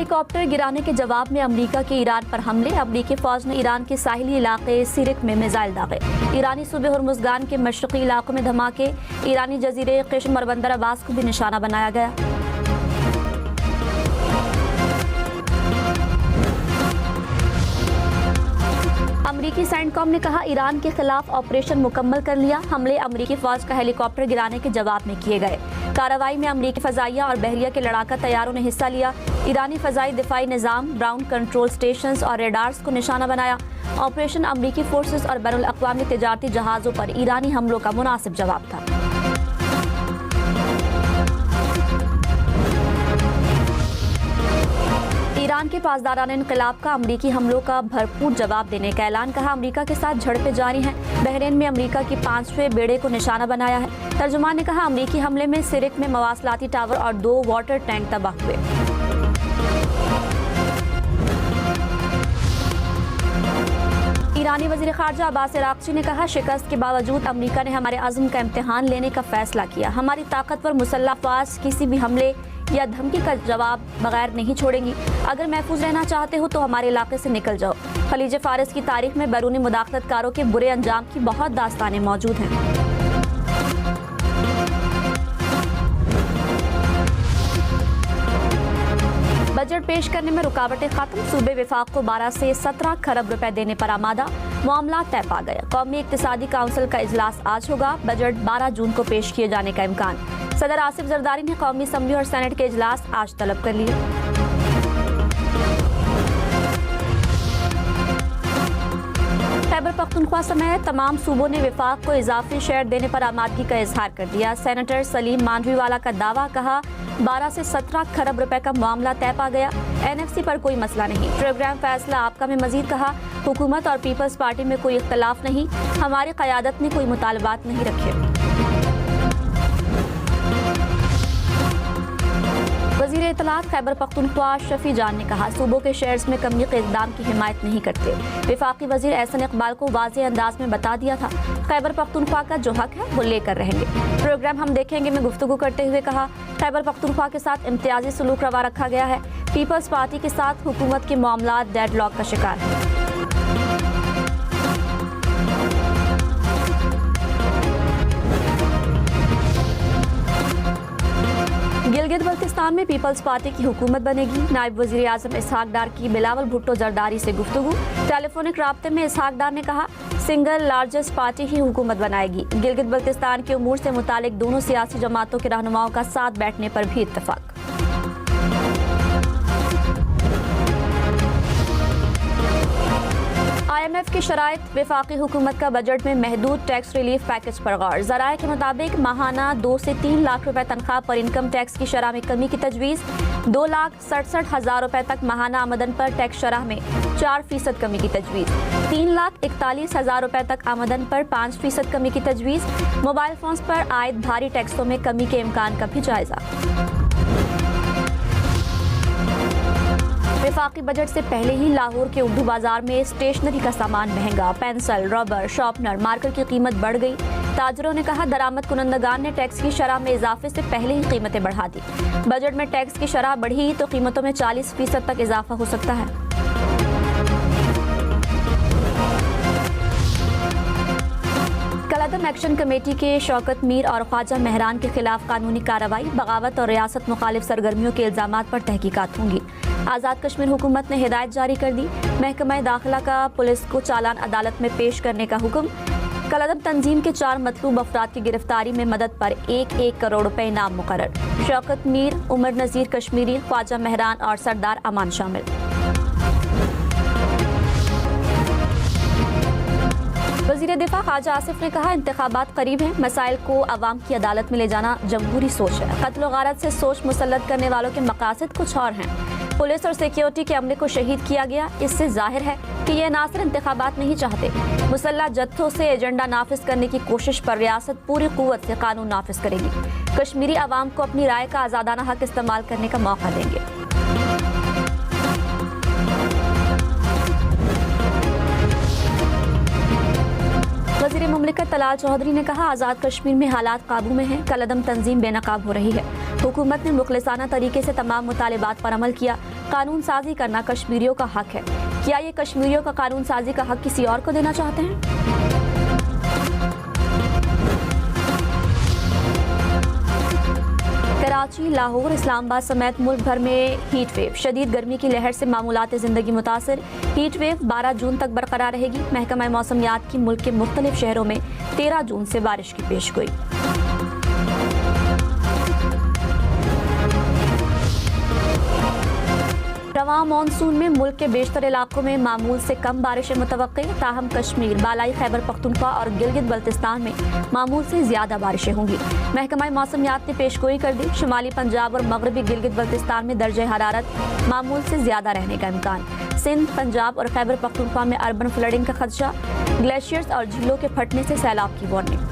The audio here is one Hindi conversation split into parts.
हेलीकॉप्टर गिराने के जवाब में अमेरिका के ईरान पर हमले। अमेरिकी फौज ने ईरान के साहिली इलाके सिरिक में मिसाइल दागे। ईरानी सूबे हुर्मुज़गान के मशरक़ी इलाकों में धमाके। ईरानी जजीरे क़िश्म और बंदर अब्बास को भी निशाना बनाया गया। अमरीकी सेंटकॉम ने कहा ईरान के खिलाफ ऑपरेशन मुकम्मल कर लिया। हमले अमरीकी फौज का हेलीकॉप्टर गिराने के जवाब में किए गए। कार्रवाई में अमरीकी फजाइया और बहरिया के लड़ाका तैयारों ने हिस्सा लिया। ईरानी फजाई दिफाई निज़ाम, ग्राउंड कंट्रोल स्टेशंस और रेडार्स को निशाना बनाया। ऑपरेशन अमरीकी फोर्सेस और बैनुल अक़वामी तिजारती जहाज़ों पर ईरानी हमलों का मुनासिब जवाब था। ईरान के पासदारान इनक़िलाब का अमरीकी हमलों का भरपूर जवाब देने का ऐलान। कहा अमरीका के साथ झड़पें जारी हैं। बहरीन में अमरीका की 5वें बेड़े को निशाना बनाया है। तर्जुमान ने कहा अमरीकी हमले में सिरिक में मवासलाती टावर और 2 वाटर टैंक तबाह हुए। ईरानी वज़ीर ख़ारजा अब्बास अराग़ची ने कहा शिकस्त के बावजूद अमरीका ने हमारे अज़्म का इम्तिहान लेने का फैसला किया। हमारी ताकतवर मुसल्लह अफ़वाज किसी भी हमले या धमकी का जवाब बगैर नहीं छोड़ेंगी। अगर महफूज रहना चाहते हो तो हमारे इलाके से निकल जाओ। खलीज फ़ारिस की तारीख में बैरूनी मुदाख़लतकारों के बुरे अंजाम की बहुत दास्तानें मौजूद हैं। बजट पेश करने में रुकावटें खत्म। सूबे विफाक को 12 से 17 खरब रुपए देने पर आमादा। मामला तय पा गया। कौमी इक़्तिसादी काउंसिल का इजलास आज होगा। बजट 12 जून को पेश किए जाने का इम्कान। सदर आसिफ जरदारी ने कौमी असम्बली और सेनेट के इजलास आज तलब कर लिए। खैबर पख्तूनख्वा समेत तमाम सूबों ने विफाक को इजाफी शेयर देने पर आमादगी का इजहार कर दिया। सेनेटर सलीम मांडवीवाला का दावा। कहा 12 से 17 खरब रुपए का मामला तय पा गया। NFC पर कोई मसला नहीं। प्रोग्राम फैसला आपका में मजीद कहा हुकूमत और पीपल्स पार्टी में कोई इख्तलाफ नहीं। हमारी क़यादत ने कोई मुतालबात नहीं रखे। वज़ीर इत्तलात खैबर पख्तूनख्वा शफी जान ने कहा सूबों के शेयर्स में कमी के इक़दाम की हिमायत नहीं करते। विफाकी वज़ीर एहसन इकबाल को वाज़ेह अंदाज में बता दिया था खैबर पख्तूनख्वा का जो हक है वो लेकर रहेंगे। प्रोग्राम हम देखेंगे में गुफ्तगू करते हुए कहा खैबर पख्तूनख्वा के साथ इम्तियाजी सलूक रवा रखा गया है। पीपल्स पार्टी के साथ हुकूमत के मामला डेडलॉक का शिकार है। गिलगित बल्तिस्तान में पीपल्स पार्टी की हुकूमत बनेगी। नायब वज़ीर आज़म इसहाक डार की बिलावल भुट्टो जरदारी से गुफ्तगू। टेलीफोनिक राब्ते में इसहाक डार ने कहा सिंगल लार्जेस्ट पार्टी ही हुकूमत बनाएगी। गिलगित बल्तिस्तान के उमूर से मुतालिक दोनों सियासी जमातों के रहनुमाओं का साथ बैठने पर भी इत्तफाक। IMF की शराइत वफाकी हुकूमत का बजट में महदूद टैक्स रिलीफ पैकेज पर गौर। ज़राए के मुताबिक माहाना 2 से 3 लाख रुपए तनख्वाह पर इनकम टैक्स की शरह में कमी की तजवीज़। 2,67,000 रुपए तक माहाना आमदन पर टैक्स शरह में 4% कमी की तजवीज़। 3,41,000 रुपए तक आमदन पर 5% कमी की तजवीज़। मोबाइल फोन्स पर आयद भारी टैक्सों में कमी के इम्कान का भी जायजा। वफाकी बजट से पहले ही लाहौर के उर्दू बाजार में स्टेशनरी का सामान महंगा। पेंसिल, रबर, शार्पनर, मार्कर की कीमत बढ़ गई। ताजरों ने कहा दरामद कुनंदगान ने टैक्स की शरह में इजाफे से पहले ही कीमतें बढ़ा दी। बजट में टैक्स की शरह बढ़ी तो कीमतों में 40% तक इजाफा हो सकता है। कलअदम एक्शन कमेटी के शौकत मीर और ख्वाजा मेहरान के खिलाफ कानूनी कार्रवाई। बगावत और रियासत मुखालिफ सरगर्मियों के इल्जामात पर तहकीकात होंगी। आज़ाद कश्मीर हुकूमत ने हिदायत जारी कर दी। महकमा दाखिला का पुलिस को चालान अदालत में पेश करने का हुक्म। कलअदम तंजीम के 4 मतलूब अफराद की गिरफ्तारी में मदद पर 1-1 करोड़ रुपए इनाम मुकर्रर। शौकत मीर, उमर नज़ीर कश्मीरी, ख्वाजा मेहरान और सरदार अमान शामिल। वज़ीर दिफा ख्वाजा आसिफ ने कहा इंतखाबात करीब हैं। मसाइल को अवाम की अदालत में ले जाना जमहूरी सोच है। कत्ल गारत से सोच मुसल्लत करने वालों के मकासद कुछ और हैं। पुलिस और सिक्योरिटी के अमले को शहीद किया गया। इससे जाहिर है कि ये ना सिर्फ इंतखाबात नहीं चाहते, मुसल्लह जत्थों से एजेंडा नाफिज करने की कोशिश पर रियासत पूरी कुव्वत से कानून नाफिज करेगी। कश्मीरी आवाम को अपनी राय का आज़ादाना हक इस्तेमाल करने का मौका देंगे। वज़ीर मुमलिकत तलाल चौधरी ने कहा आज़ाद कश्मीर में हालात काबू में हैं। कलअदम तंजीम बेनकाब हो रही है। हुकूमत ने मुखलिसाना तरीके से तमाम मुतालिबात पर अमल किया। कानून साजी करना कश्मीरियों का हक है। क्या ये कश्मीरियों का कानून साजी का हक किसी और को देना चाहते हैं? कराची, लाहौर, इस्लामाबाद समेत मुल्क भर में हीट वेव। शदीद गर्मी की लहर से मामूलात ज़िंदगी मुतासर। हीट वेव 12 जून तक बरकरार रहेगी। महकमा मौसमियात की मुल्क के मुख्तलिफ शहरों में 13 जून से बारिश की पेशगोई। रवां मानसून में मुल्क के बेशतर इलाकों में मामूल से कम बारिशें मुतवक्के। ताहम कश्मीर, बालाई खैबर पख्तूनख्वा और गिलगित बल्तिस्तान में मामूल से ज्यादा बारिशें होंगी। महकमा मौसमियात ने पेशगोई कर दी। शुमाली पंजाब और मगरबी गिलगित बल्तिस्तान में दर्जे हरारत मामूल से ज्यादा रहने का इम्कान। सिंध, पंजाब और खैबर पख्तूनख्वा में अर्बन फ्लडिंग का खदशा। ग्लेशियर्स और झीलों के फटने से सैलाब की वार्निंग।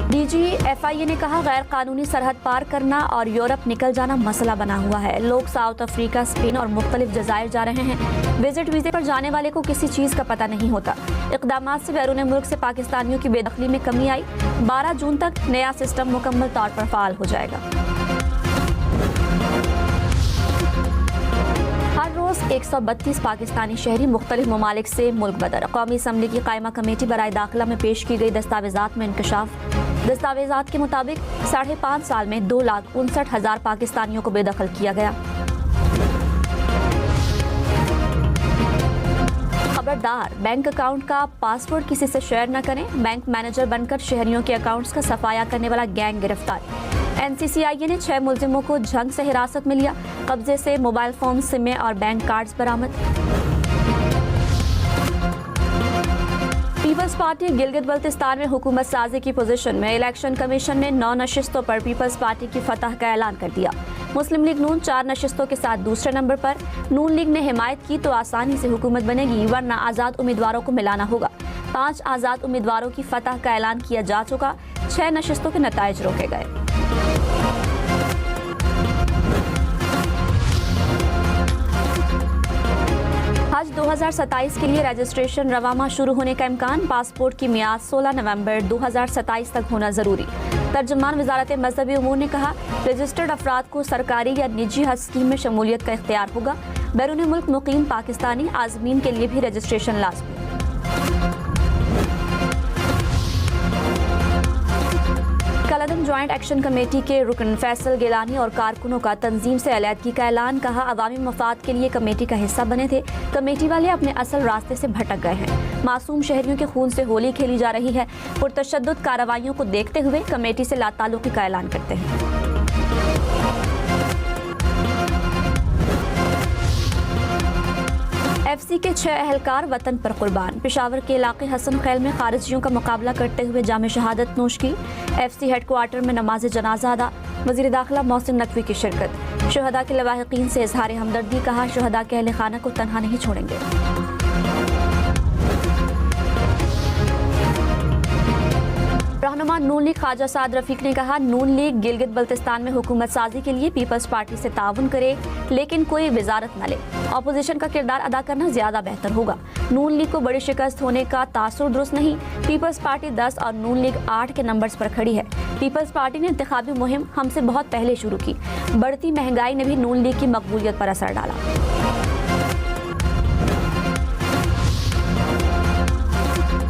DGFIA ने कहा, गैर कानूनी सरहद पार करना और यूरोप निकल जाना मसला बना हुआ है। लोग साउथ अफ्रीका, स्पेन और मुख्तलिफ जजायर जा रहे हैं। विजिट वीजे पर जाने वाले को किसी चीज का पता नहीं होता। इक़दामात से बैरून मुल्क से पाकिस्तानियों की बेदखली में कमी आई। 12 जून तक नया सिस्टम मुकम्मल तौर पर फ़ाल हो जाएगा। हर रोज 132 पाकिस्तानी शहरी मुख्तलिफ ममालिक से मुल्क बदर। कौमी असम्बली की कायमा कमेटी बराए दाखिला में पेश की गई दस्तावेजात में इंकशाफ। दस्तावेजात के मुताबिक 5.5 साल में 2,59,000 पाकिस्तानियों को बेदखल किया गया। खबरदार, बैंक अकाउंट का पासवर्ड किसी से शेयर न करें। बैंक मैनेजर बनकर शहरियों के अकाउंट्स का सफाया करने वाला गैंग गिरफ्तार। NCCIA ने 6 मुलजिमों को झंग से हिरासत में लिया। कब्जे से मोबाइल फोन, सिमें और बैंक कार्ड्स बरामद। पीपल्स पार्टी गिलगित बल्तिस्तान में हुकूमत साजी की पोजीशन में। इलेक्शन कमीशन ने 9 नशिस्तों पर पीपल्स पार्टी की फतह का ऐलान कर दिया। मुस्लिम लीग नून 4 नशिस्तों के साथ दूसरे नंबर पर। नून लीग ने हिमायत की तो आसानी से हुकूमत बनेगी, वरना आज़ाद उम्मीदवारों को मिलाना होगा। 5 आज़ाद उम्मीदवारों की फतह का ऐलान किया जा चुका। 6 नशिस्तों के नताइज रोके गए। हज 2027 के लिए रजिस्ट्रेशन रवां माह शुरू होने का इम्कान। पासपोर्ट की मियाद 16 नवंबर 2027 तक होना जरूरी। तर्जुमान वजारत मजहबी उमूर ने कहा, रजिस्टर्ड अफराद को सरकारी या निजी हज स्कीम में शमूलियत का इख्तियार होगा। बैरून मुल्क मुकीम पाकिस्तानी आज़मीन के लिए भी रजिस्ट्रेशन लाजमी। कलअदम ज्वाइंट एक्शन कमेटी के रुकन फैसल गिलानी और कारकुनों का तंजीम से अलहदगी का ऐलान। कहा, अवामी मफाद के लिए कमेटी का हिस्सा बने थे। कमेटी वाले अपने असल रास्ते से भटक गए हैं। मासूम शहरियों के खून से होली खेली जा रही है। पुरतशद्दुद कार्रवाइयों को देखते हुए कमेटी से लाताल्लुकी का ऐलान करते हैं। FC के 6 अहलकार वतन पर कुर्बान। पेशावर के इलाके हसन खैल में खारिजियों का मुकाबला करते हुए जामे शहादत नोश की। FC हेडक्वार्टर में नमाज जनाजा अदा। वज़ीर दाखिला मोहसिन नकवी की शिरकत। शुहदा के लवाहिकीन से इजहार हमदर्दी। कहा, शुहदा के अहले खाना को तन्हा नहीं छोड़ेंगे। रहनुमा नून लीग ख्वाजा साद रफीक ने कहा, नून लीग गिलगित बल्तिस्तान में हुकूमत साजी के लिए पीपल्स पार्टी से ताउन करे, लेकिन कोई वजारत न ले। अपोजिशन का किरदार अदा करना ज्यादा बेहतर होगा। नून लीग को बड़ी शिकस्त होने का तासुर दुरुस्त नहीं। पीपल्स पार्टी 10 और नून लीग 8 के नंबर्स पर खड़ी है। पीपल्स पार्टी ने इंतखाबी मुहिम हमसे बहुत पहले शुरू की। बढ़ती महंगाई ने भी नून लीग की मकबूलियत पर असर डाला।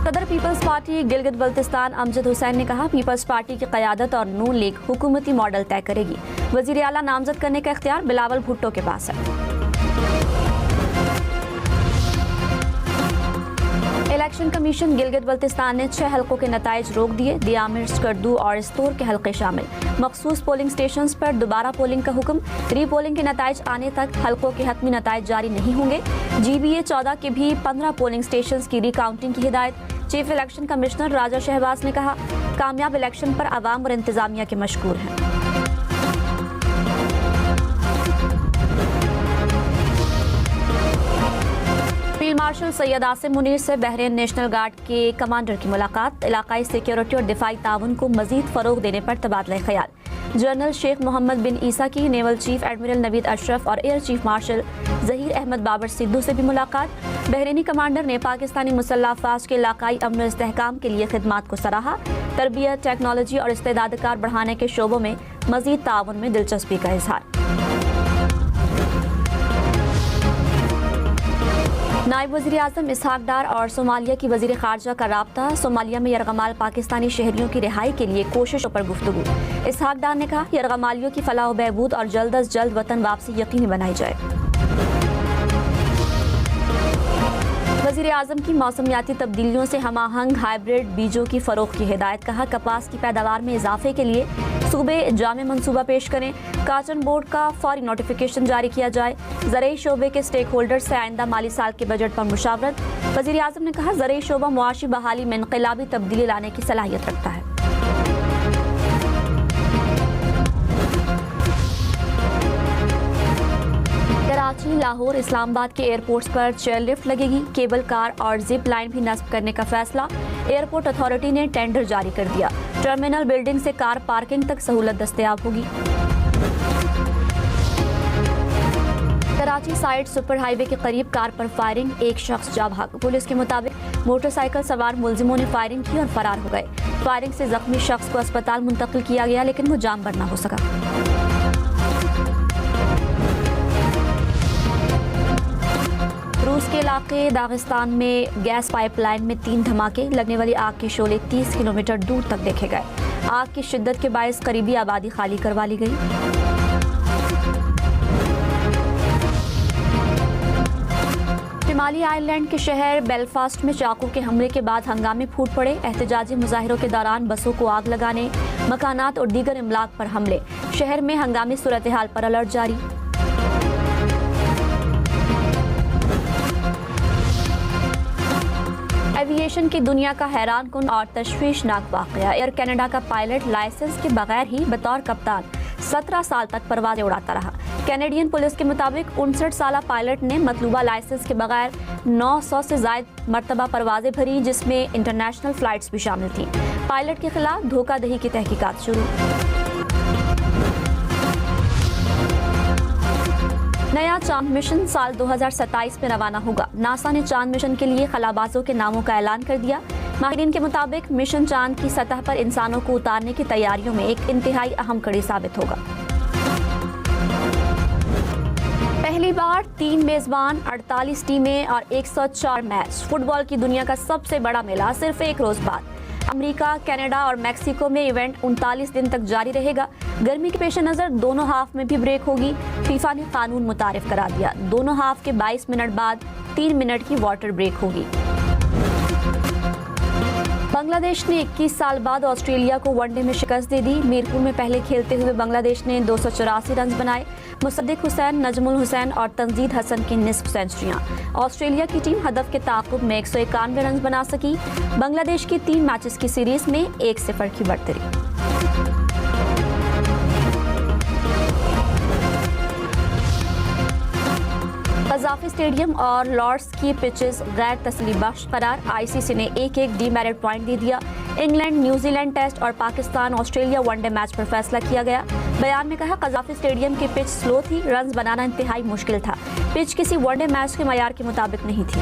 सदर पीपल्स पार्टी गिलगित बल्तिस्तान अमजद हुसैन ने कहा, पीपल्स पार्टी की क़यादत और नून लीग हुकूमती मॉडल तय करेगी। वज़ीर आला नामजद करने का इख्तियार बिलावल भुट्टो के पास है। इलेक्शन कमीशन गिलगित बल्तिस्तान ने 6 हल्कों के नताइज रोक दिए। दियामिर, स्कर्दू और स्तोर के हल्के शामिल। मखसूस पोलिंग स्टेशंस पर दोबारा पोलिंग का हुक्म। रीपोलिंग के नताइज आने तक हल्कों के हतमी नताइज जारी नहीं होंगे। GBA 14 के भी 15 पोलिंग स्टेशंस की रिकाउंटिंग की हिदायत। चीफ इलेक्शन कमिश्नर राजा शहबाज ने कहा, कामयाब इलेक्शन पर आवाम और इंतजामिया के मशकूर हैं। फील्ड मार्शल सैयद आसिम मुनीर से बहरीन नेशनल गार्ड के कमांडर की मुलाकात। इलाकाई सिक्योरिटी और दिफाई ताउन को मजीद फरोग देने पर तबादला ख्याल। General Sheikh Mohammed bin Isa की naval chief admiral Naveed Ashraf और air chief marshal Zaheer Ahmed Babar Sidhu से भी मुलाकात। बहरीनी कमांडर ने पाकिस्तानी मुसल्लह अफवाज के इलाकाई अमन और इस्तेहकाम के लिए खिदमात को सराहा। तरबियत, टेक्नोलॉजी और इस्तेदादकार बढ़ाने के शोबों में मजीद ताउन में दिलचस्पी का इजहार। नायब वज़ीर आज़म इसहाक डार और सोमालिया की वज़ीर ख़ारजा का राब्ता। सोमालिया में यरगमाल पाकिस्तानी शहरियों की रिहाई के लिए कोशिशों पर गुफ्तगू। इसहाक डार ने कहा, यरगमालियों की फलाह व बहबूद और जल्द अज जल्द वतन वापसी यकीनी बनाई जाए। वज़ीर आज़म की मौसमियाती तब्दीलियों से हमाहंग हाइब्रिड बीजों की फ़रोख्त की हिदायत। कहा, कपास की पैदावार में इजाफे के लिए सूबे जामे मनसूबा पेश करें। काटन बोर्ड का फौरी नोटिफिकेशन जारी किया जाए। ज़रई शोबे के स्टेक होल्डर से आइंदा माली साल के बजट पर मुशावरत। वज़ीर आज़म ने कहा, ज़रई शोबा मुआशी बहाली में इनक़लाबी तब्दीली लाने की सलाहियत रखता है। कराची, लाहौर, इस्लामाबाद के एयरपोर्ट्स पर चेयर लिफ्ट लगेगी। केबल कार और जिप लाइन भी नस्ब करने का फैसला। एयरपोर्ट अथॉरिटी ने टेंडर जारी कर दिया। टर्मिनल बिल्डिंग से कार पार्किंग तक सहूलत दस्तयाब होगी। कराची साइड सुपर हाईवे के करीब कार पर फायरिंग, एक शख्स जा भागा। पुलिस के मुताबिक मोटरसाइकिल सवार मुलजिमों ने फायरिंग की और फरार हो गए। फायरिंग से जख्मी शख्स को अस्पताल मुंतकिल किया गया, लेकिन वो जान बर न हो सका। रूस के इलाके दागिस्तान में गैस पाइपलाइन में 3 धमाके। लगने वाली आग के शोले 30 किलोमीटर दूर तक देखे गए। आग की शिद्दत के बायस करीबी आबादी खाली करवा ली गई। शिमाली आयरलैंड के शहर बेलफास्ट में चाकू के हमले के बाद हंगामे फूट पड़े। एहतजाजी मुजाहिरों के दौरान बसों को आग लगाने, मकानात और दीगर इमलाक पर हमले। शहर में हंगामी सूरत हाल पर अलर्ट जारी। एविएशन की दुनिया का हैरान कुन और तशवीशनाक वाकया। एयर कनाडा का पायलट लाइसेंस के बगैर ही बतौर कप्तान 17 साल तक परवाजें उड़ाता रहा। कैनेडियन पुलिस के मुताबिक 59 साला पायलट ने मतलूबा लाइसेंस के बगैर 900 से ज्यादा मरतबा परवाजें भरी, जिसमें इंटरनेशनल फ्लाइट्स भी शामिल थीं। पायलट के खिलाफ धोखाधड़ी की तहकीकात शुरू। नया चांद मिशन साल 2027 में रवाना होगा। नासा ने चांद मिशन के लिए खलाबाजों के नामों का ऐलान कर दिया। माहिरीन के मुताबिक मिशन चांद की सतह पर इंसानों को उतारने की तैयारियों में एक इंतहाई अहम कड़ी साबित होगा। पहली बार 3 मेजबान, 48 टीमें और 104 मैच। फुटबॉल की दुनिया का सबसे बड़ा मेला सिर्फ एक रोज बाद। अमेरिका, कनाडा और मैक्सिको में इवेंट 39 दिन तक जारी रहेगा। गर्मी के पेश नज़र दोनों हाफ में भी ब्रेक होगी। फीफा ने कानून मुतारिफ करा दिया। दोनों हाफ के 22 मिनट बाद 3 मिनट की वाटर ब्रेक होगी। बांग्लादेश ने 21 साल बाद ऑस्ट्रेलिया को वनडे में शिकस्त दे दी। मीरपुर में पहले खेलते हुए बांग्लादेश ने 284 रन बनाए। मुसद्दिक हुसैन, नजमुल हुसैन और तंजीद हसन की निस्फ सेंचुरियां। ऑस्ट्रेलिया की टीम हदफ के ताक़ुब में 191 रन बना सकी। बांग्लादेश की 3 मैचेस की सीरीज में 1-0 की बढ़तरी। कज़ाफ़ी स्टेडियम और लॉर्ड्स की पिचेस गैर तसलीबख्श करार। आईसीसी ने 1-1 डीमेरिट पॉइंट दे दिया। इंग्लैंड न्यूजीलैंड टेस्ट और पाकिस्तान ऑस्ट्रेलिया वनडे मैच पर फैसला किया गया। बयान में कहा, कज़ाफ़ी स्टेडियम की पिच स्लो थी, रन्स बनाना इंतहाई मुश्किल था। पिच किसी वनडे मैच के मयार के मुताबिक नहीं थी।